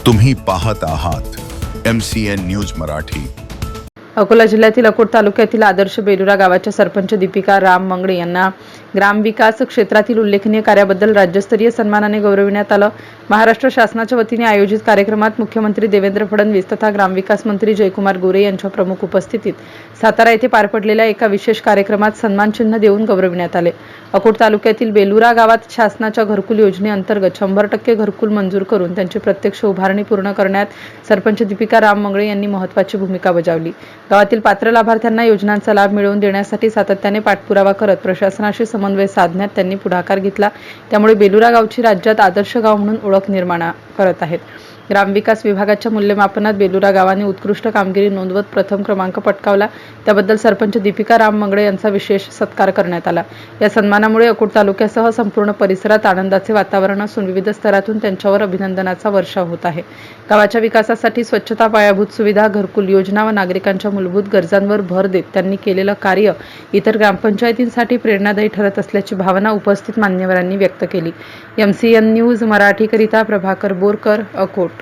तुम्ही पाहत आहात MCN न्यूज मराठी। अकोला जिल्ह्यातील अकोट तालुक्यातील आदर्श बेलुरा गावाच्या सरपंच दीपिका राम मंगळे यांना ग्रामविकास क्षेत्रातील उल्लेखनीय कार्याबद्दल राज्यस्तरीय सन्मानाने गौरविण्यात आलं। महाराष्ट्र शासनाच्या वतीने आयोजित कार्यक्रमात मुख्यमंत्री देवेंद्र फडणवीस तथा ग्रामविकास मंत्री जयकुमार गोरे यांच्या प्रमुख उपस्थितीत सातारा येथे पार पडलेल्या एका विशेष कार्यक्रमात सन्मानचिन्ह देऊन गौरविण्यात आले। अकोट तालुक्यातील बेलुरा गावात शासनाच्या घरकुल योजनेअंतर्गत 100% घरकुल मंजूर करून त्यांची प्रत्यक्ष उभारणी पूर्ण करण्यात सरपंच दीपिका राम मंगळे यांनी महत्त्वाची भूमिका बजावली। गावातील पात्र लाभार्थ्यांना योजनांचा लाभ मिळवून देण्यासाठी सातत्याने पाठपुरावा करत प्रशासनाशी समन्वय साधण्यात त्यांनी पुढाकार घेतला। त्यामुळे बेलुरा गावची राज्यात आदर्श गाव म्हणून ओळख निर्माण करत आहेत। ग्रामविकास विभागाच्या मूल्यमापनात बेलुरा गावाने उत्कृष्ट कामगिरी नोंदवत प्रथम क्रमांक पटकावला। त्याबद्दल सरपंच दीपिका राम मंगळे यांचा विशेष सत्कार करण्यात आला। या सन्मानामुळे अकोट तालुक्यासह संपूर्ण परिसरात आनंदाचे वातावरण असून विविध स्तरातून त्यांच्यावर अभिनंदनाचा वर्षाव होत आहे। गावाच्या विकासासाठी स्वच्छता, पायाभूत सुविधा, घरकुल योजना व नागरिकांच्या मूलभूत गरजांवर भर देत त्यांनी केलेलं कार्य इतर ग्रामपंचायतींसाठी प्रेरणादायी ठरत असल्याची भावना उपस्थित मान्यवरांनी व्यक्त केली। MCN न्यूज मराठीकरिता प्रभाकर बोरकर, अकोट।